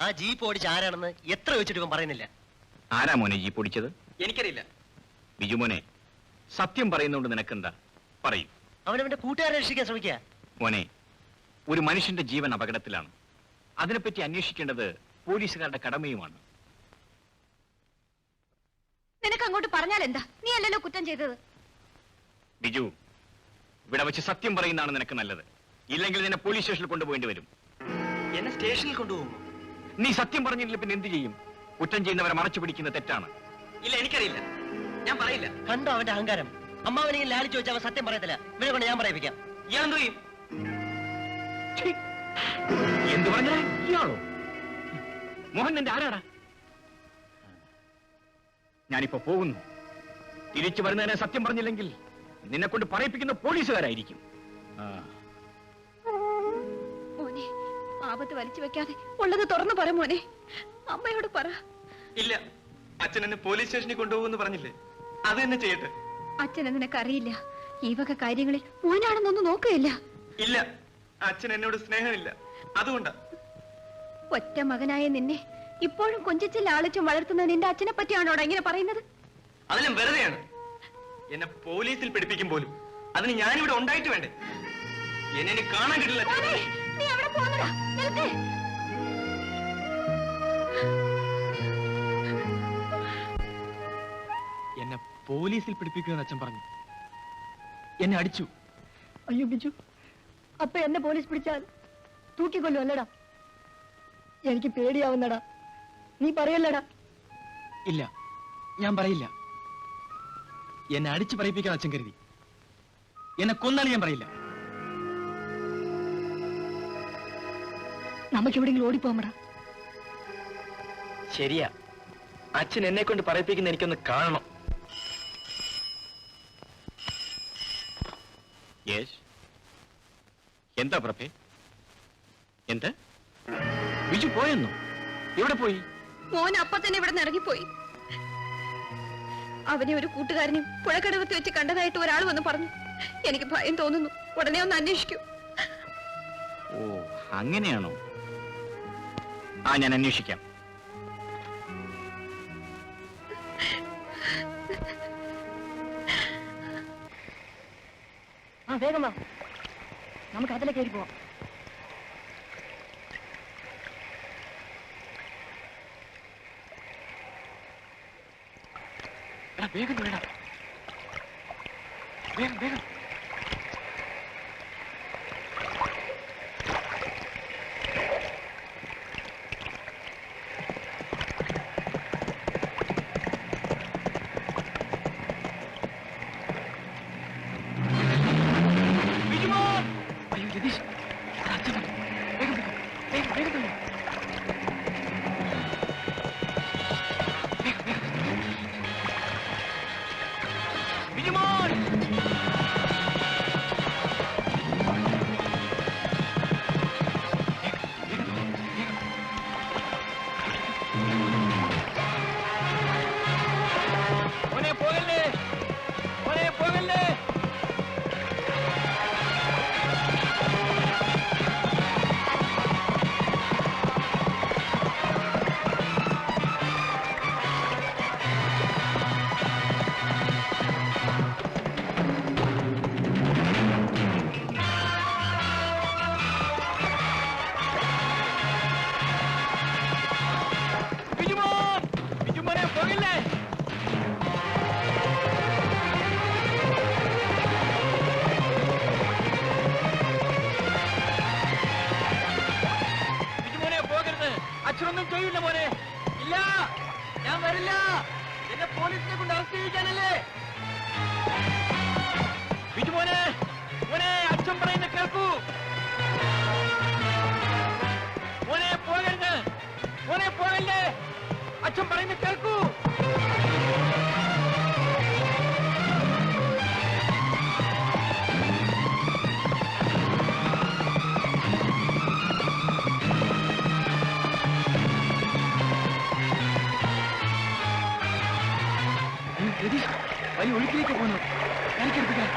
ആ ജീപ്പ് ഓടിച്ച ആരാണെന്ന് എത്ര വെച്ചിട്ട് ഇവൻ പറയുന്നില്ല. ആരാ മോനെ ജീപ്പ് ഓടിച്ചത്? എനിക്കറിയില്ല. ബിജു മോനെ, സത്യം പറയുന്നോണ്ട് നിനക്കെന്താ? പറയൂ. അവനവന്റെ കൂട്ടുകാരെ രക്ഷിക്കാൻ ശ്രമിക്കുക. മോനെ, ഒരു മനുഷ്യന്റെ ജീവൻ അപകടത്തിലാണ്. അതിനെപ്പറ്റി അന്വേഷിക്കേണ്ടത് പോലീസുകാരുടെ കടമയുമാണ്. നിനക്ക് അങ്ങോട്ട് പറഞ്ഞാൽ എന്താ? നീ അല്ലല്ലോ കുറ്റം ചെയ്തത്. ബിജു, ഇവിടെ വെച്ച് സത്യം പറയുന്നതാണ് നിനക്ക് നല്ലത്. ഇല്ലെങ്കിൽ നിന്നെ പോലീസ് സ്റ്റേഷനിൽ കൊണ്ടുപോകേണ്ടി വരും. എന്നെ സ്റ്റേഷനിൽ കൊണ്ടുപോകുമോ? നീ സത്യം പറഞ്ഞില്ല പിന്നെ എന്ത് ചെയ്യും? കുറ്റം ചെയ്യുന്നവരെ മറച്ചു പിടിക്കുന്ന തെറ്റാണ്. ഇല്ല, എനിക്കറിയില്ല. ഞാൻ പറയില്ല. കണ്ടോ അവന്റെ അഹങ്കാരം? അമ്മാവനെ ലാലിച്ച് വെച്ച് അവൻ സത്യം പറയത്തില്ല. ഇവനെ കൊണ്ട് ഞാൻ പറയിപ്പിക്കാം. ഇയാളെന്ത് ചെയ്യും? എന്തു പറഞ്ഞാ? ഇയാളോ? മോഹൻ എന്റെ ആരാടാ? ഞാനിപ്പോ പോകുന്നു. തിരിച്ചു വരുന്നതിനെ സത്യം പറഞ്ഞില്ലെങ്കിൽ നിന്നെ കൊണ്ട് പറയിപ്പിക്കുന്ന പോലീസുകാരായിരിക്കും. മോനെ, ആപത്ത് വലിച്ചു വെക്കാതെ ഉള്ളത് തുറന്നു പറ മോനെ. അമ്മയോട് പറ. ഇല്ല, അച്ഛൻ എന്നെ പോലീസ് സ്റ്റേഷനിൽ കൊണ്ടുപോകുമെന്ന് പറഞ്ഞില്ലേ, അത് തന്നെ ചെയ്യട്ടെ. അച്ഛനെ നിനക്കറിയില്ല. ഈ വക കാര്യങ്ങളിൽ മോനാണെന്നൊന്നും നോക്കുകയില്ല. ഇല്ല, അച്ഛൻ എന്നോട് സ്നേഹമില്ല, അതുകൊണ്ടാ. ഒറ്റ മകനായ നിന്നെ ഇപ്പോഴും കൊഞ്ചിച്ച് ലാളിച്ചും വളർത്തുന്ന നിന്റെ അച്ഛനെ പറ്റിയാണോടാ ഇങ്ങനെ പറയുന്നത്? അതെല്ലാം വെറുതെയാണ്. എന്നെ പോലീസിൽ പിടിപ്പിക്കും പോലും. അതിന് ഞാനിവിടെ ഉണ്ടായിട്ട് വേണ്ടേ? എന്നെ കാണാൻ കിട്ടില്ല. നീ അവിടെ പോകുന്നടാ, നിൽക്ക്. എന്നെ പോലീസിൽ പിടിപ്പിക്കുമെന്ന് അച്ഛൻ പറഞ്ഞു. എന്നെ അടിച്ചു. അയ്യോ ബിജു, അപ്പൊ എന്നെ പോലീസ് പിടിച്ചാൽ തൂക്കിക്കൊല്ലും അല്ലടാ? എനിക്ക് പേടിയാവുന്നടാ. നീ പറയല്ലടാ. ഇല്ല, ഞാൻ പറയില്ല. എന്നെ അടിച്ചു പറയിപ്പിക്കാൻ അച്ഛൻ കരുതി. എന്നെ കൊന്നാലും ഞാൻ പറയില്ല. നമുക്ക് എവിടെയെങ്കിലും ഓടിപ്പോമടാ. ശരിയാ, അച്ഛൻ എന്നെ കൊണ്ട് പറയിപ്പിക്കുന്ന എനിക്കൊന്ന് കാണണം. എന്താ പ്രഭേ? എന്ത്? ബിജു പോയെന്നോ? എവിടെ പോയി? മോൻ അപ്പൊ തന്നെ ഇവിടെ നിന്ന് ഇറങ്ങിപ്പോയി. അവനെ ഒരു കൂട്ടുകാരനും പുഴക്കടവത്ത് വെച്ച് കണ്ടതായിട്ട് ഒരാൾ വന്ന് പറഞ്ഞു. എനിക്ക് ഭയം തോന്നുന്നു. ഉടനെ ഒന്ന് അന്വേഷിക്കൂ. ഓ, അങ്ങനെയാണോ? ഞാൻ അന്വേഷിക്കാം. വേഗം വാ, നമുക്ക് അതിലേക്ക് കയറി പോവാം. വേഗം വേണം, വേഗം വേഗം. അയ്യോ രതീഷ്, അച്ഛൻ വേഗം വേഗം വേഗം വേഗം. അച്ഛനൊന്നും ചെയ്യില്ല മോനെ. ഇല്ല, ഞാൻ വരില്ല. എന്നെ പോലീസിനെ കൊണ്ട് അറസ്റ്റ് ചെയ്യിക്കാനല്ലേ? ബിജു മോനെ, മോനെ, അച്ഛൻ പറയുന്ന കേൾക്കൂ. മോനെ പോകരുത്, മോനെ പോകല്ലേ. അച്ഛൻ പറയുന്ന കേൾക്കൂ. വലിയ ഒഴുക്കിലേക്ക് പോകുന്നു. എനിക്കെടുപ്പിക്കാം.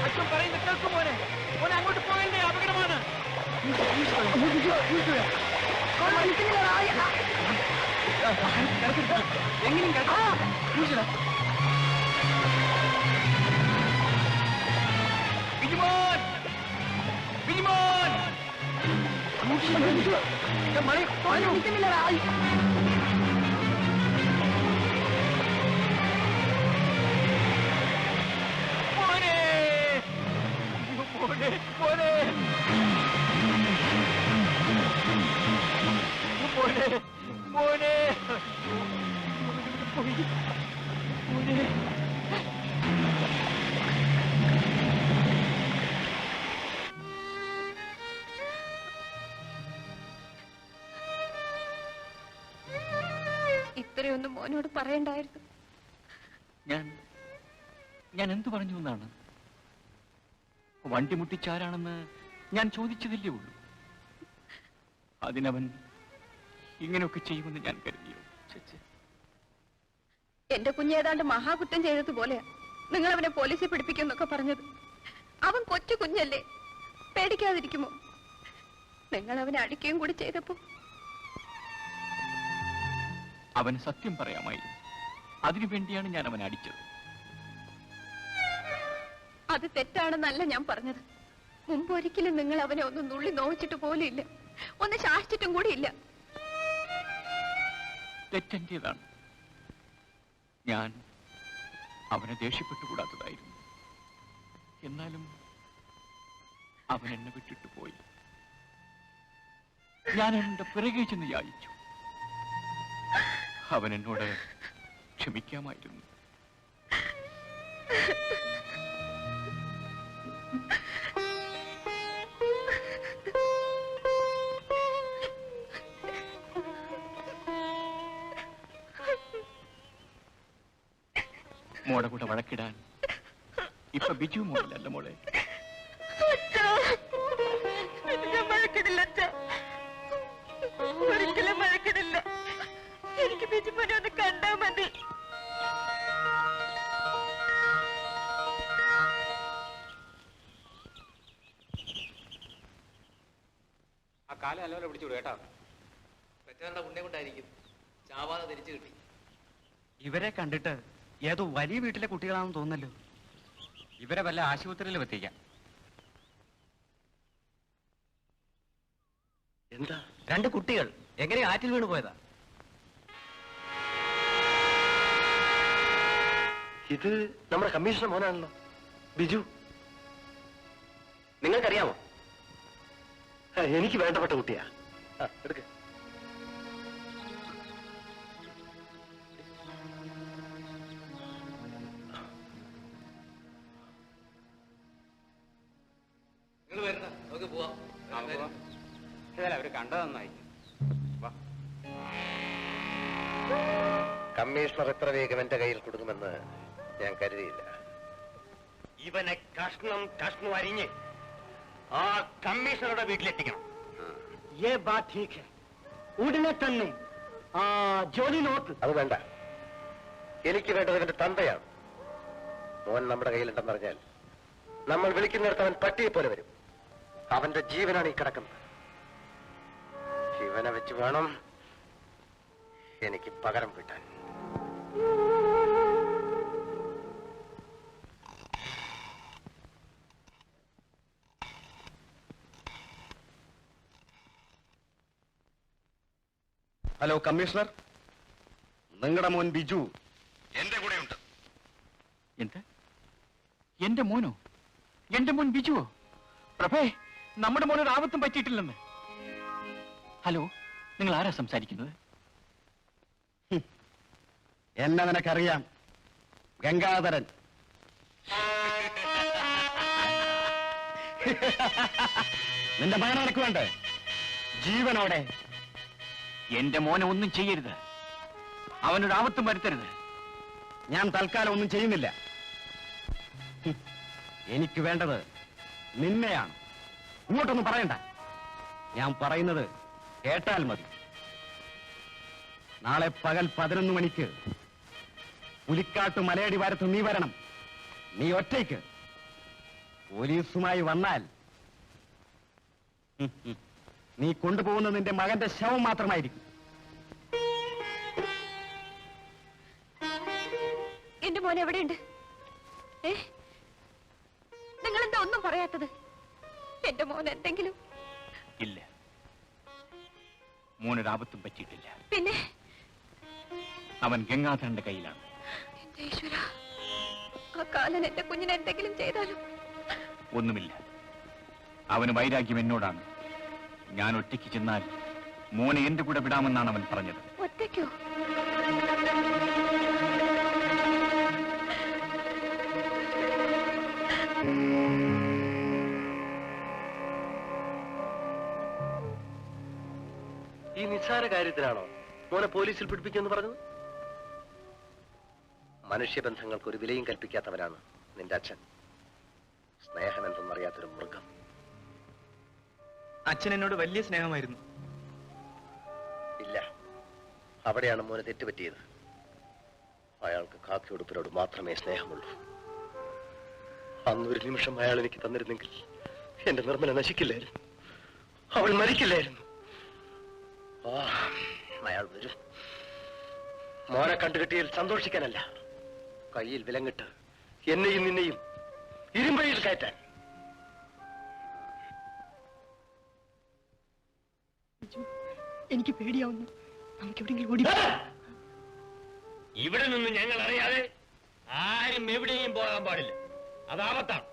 അച്ഛൻ പറയുന്നത് കേൾക്കും മോനെ. മോനെ അങ്ങോട്ട് പോകണ്ടേ, അപകടമാണ്. എങ്ങനെയും ബിജുമോൻ, ബിജുമോൻ, മണി നിൽക്കുന്നില്ലടാ. മോനെ മോനെ മോനെ മോനെ മോനെ മോനെ. ഇത്രയൊന്നും മോനോട് പറയണ്ടായിരുന്നു. ഞാൻ എന്തു പറഞ്ഞു എന്നാണ്? വണ്ടി മുട്ടിച്ചാരാണെന്ന് ഞാൻ ചോദിച്ചതല്ലേ ഉള്ളൂ. അതിനവൻ ഇങ്ങനെയൊക്കെ ചെയ്യുമെന്ന് ഞാൻ കരുതിയോ? എന്റെ കുഞ്ഞ് ഏതാണ്ട് മഹാകുറ്റം ചെയ്തതുപോലെയാ നിങ്ങൾ അവനെ പോലീസിൽ പിടിപ്പിക്കുമെന്നൊക്കെ പറഞ്ഞത്. അവൻ കൊച്ചു കുഞ്ഞല്ലേ, പേടിക്കാതിരിക്കുമോ? നിങ്ങൾ അവനെ അടിക്കുകയും കൂടി ചെയ്തപ്പോ അവന് സത്യം പറയാമായിരുന്നു. അതിനുവേണ്ടിയാണ് ഞാൻ അവനെ അടിച്ചത്. അത് തെറ്റാണെന്നല്ല ഞാൻ പറഞ്ഞത്. മുമ്പ് ഒരിക്കലും നിങ്ങൾ അവനെ ഒന്ന് നുള്ളി നോവിച്ചിട്ട് പോലും ഇല്ല, ഒന്ന് ശാസിച്ചിട്ടും കൂടി ഇല്ല. തെറ്റെന്റേതാണ്. ഞാൻ അവനെ ദേഷ്യപ്പെട്ടുകൂടാത്തതായിരുന്നു. എന്നാലും അവൻ എന്നെ വിട്ടിട്ട് പോയി. ഞാൻ എന്റെ പിറകെ ചെന്ന് യാചിച്ചു. അവൻ എന്നോട് ക്ഷമിക്കാമായിരുന്നു. മോടെ കൂടെ വഴക്കിടാൻ ഇപ്പൊ ബിജു മോളല്ല മോളെ. ഒരിക്കലും വഴക്കിടില്ല. എനിക്ക് ബിജുമോനെ ഒന്ന് കണ്ടാ മതി. ആ കാലം നല്ലപോലെ പിടിച്ചുവിടും കേട്ടോ. പെറ്റവരുടെ പുണ്യം കൊണ്ടായിരിക്കും ചാവാതെ തിരിച്ചു കിട്ടി. ഇവരെ കണ്ടിട്ട് ഏതോ വലിയ വീട്ടിലെ കുട്ടികളാണെന്ന് തോന്നല്ലോ. ഇവരെ വല്ല ആശുപത്രിയിലും എത്തിക്കാം. എന്താ? 2 കുട്ടികൾ എങ്ങനെ ആറ്റിൽ വീണ് പോയതാ? ഇത് നമ്മുടെ കമ്മീഷണർ മോനാണല്ലോ, ബിജു. നിങ്ങൾക്കറിയാമോ? എനിക്ക് വേണ്ടപ്പെട്ട കുട്ടിയാ. എടുക്ക. നിങ്ങൾ വരണ്ട, നമുക്ക് പോവാം. അവര് കണ്ടത് നന്നായി. കമ്മീഷണർ എത്ര വേഗം എന്റെ കയ്യിൽ കൊടുക്കുമെന്ന് ഞാൻ കരുതിയില്ല. ഇവനെ കഷ്ണം അരിഞ്ഞ് ആ കമ്മീഷണറുടെ വീട്ടിലെത്തിക്കണം. ഉടനെ തന്നെ ജോലി നോക്ക്. അത് വേണ്ട, എനിക്ക് വേണ്ടത് ഇവന്റെ തന്തയാണ്. മോൻ നമ്മുടെ കയ്യിലുണ്ടെന്നറിഞ്ഞാൽ നമ്മൾ വിളിക്കുന്നിടത്ത് അവൻ പട്ടിയെ പോലെ വരും. അവന്റെ ജീവനാണ് ഈ കിടക്കുന്നത്. ഇവനെ വെച്ച് വേണം എനിക്ക് പകരം വീട്ടാൻ. ഹലോ കമ്മീഷണർ, നിങ്ങളുടെ മോൻ ബിജു എന്റെ കൂടെയുണ്ട്. എന്ത്? എന്റെ മോനോ? എന്റെ മോൻ ബിജുവോ? പ്രഭേ, നമ്മുടെ മോനൊരു ആപത്തും പറ്റിയിട്ടില്ലെന്ന്. ഹലോ, നിങ്ങൾ ആരാ സംസാരിക്കുന്നത്? എന്നെ നിനക്കറിയാം, ഗംഗാധരൻ. നിന്റെ മകൻ നിനക്ക് വേണ്ടേ? ജീവനോടെ. എന്റെ മോനെ ഒന്നും ചെയ്യരുത്. അവനൊരു ആപത്തും വരുത്തരുത്. ഞാൻ തൽക്കാലം ഒന്നും ചെയ്യുന്നില്ല. എനിക്ക് വേണ്ടത് നിന്നെയാണ്. ഇങ്ങോട്ടൊന്നും പറയണ്ട. ഞാൻ പറയുന്നത് കേട്ടാൽ മതി. നാളെ പകൽ 11 മണിക്ക് പുലിക്കാട്ട് മലയടി വാരത്ത് നീ വരണം. നീ ഒറ്റയ്ക്ക്. പോലീസുമായി വന്നാൽ നീ കൊണ്ടുപോകുന്നത് നിന്റെ മകന്റെ ശവം മാത്രമായിരിക്കും. എന്റെ മോൻ എവിടെയുണ്ട്? നിങ്ങൾ എന്താ ഒന്നും പറയാത്തത്? എന്റെ മോൻ എന്തെങ്കിലും? ഇല്ല, മോനൊരാപത്തും പറ്റിയിട്ടില്ല. പിന്നെ അവൻ ഗംഗാധരന്റെ കയ്യിലാണ്. എന്റെ ഈശ്വര, ആ കാലൻ എന്റെ കുഞ്ഞിനെ എന്തെങ്കിലും ചെയ്താലും? ഒന്നുമില്ല, അവന് വൈരാഗ്യം എന്നോടാണ്. ഞാൻ ഒറ്റയ്ക്ക് ചെന്നാൽ മോനെ എന്റെ കൂടെ വിടാമെന്നാണ് അവൻ പറഞ്ഞത്. ഒറ്റയ്ക്കോ? ഈ നിസ്സാര കാര്യത്തിനാണോ മോനെ പോലീസിൽ പിടിപ്പിക്കുമെന്ന് പറഞ്ഞത്? മനുഷ്യബന്ധങ്ങൾക്ക് ഒരു വിലയും കൽപ്പിക്കാത്തവനാണ് നിന്റെ അച്ഛൻ. സ്നേഹം എന്തെന്നറിയാത്തൊരു മൃഗം. അച്ഛൻ എന്നോട് വലിയ സ്നേഹമായിരുന്നു. ഇല്ല, അവിടെയാണ് മോനെ തെറ്റുപറ്റിയത്. അയാൾക്ക് കാക്കി ഉടുപ്പിനോട് മാത്രമേ സ്നേഹമുള്ളൂ. അന്നൊരു നിമിഷം അയാൾ എനിക്ക് തന്നിരുന്നെങ്കിൽ എന്റെ നിർമ്മല നശിക്കില്ലായിരുന്നു, അവൾ മരിക്കില്ലായിരുന്നു. അയാൾ വരും. മോനെ കണ്ടുകിട്ടിയിൽ സന്തോഷിക്കാനല്ല, കയ്യിൽ വിലങ്ങിട്ട് എന്നെയും നിന്നെയും ഇരുമ്പഴിയിൽ കയറ്റാൻ. എനിക്ക് പേടിയാവുന്നു. നമുക്ക് എവിടെയെങ്കിലും ഓടി. ഇവിടെ നിന്ന് ഞങ്ങൾ അറിയാതെ ആരും എവിടെയും പോകാൻ പാടില്ല. അത് ആപത്താണ്.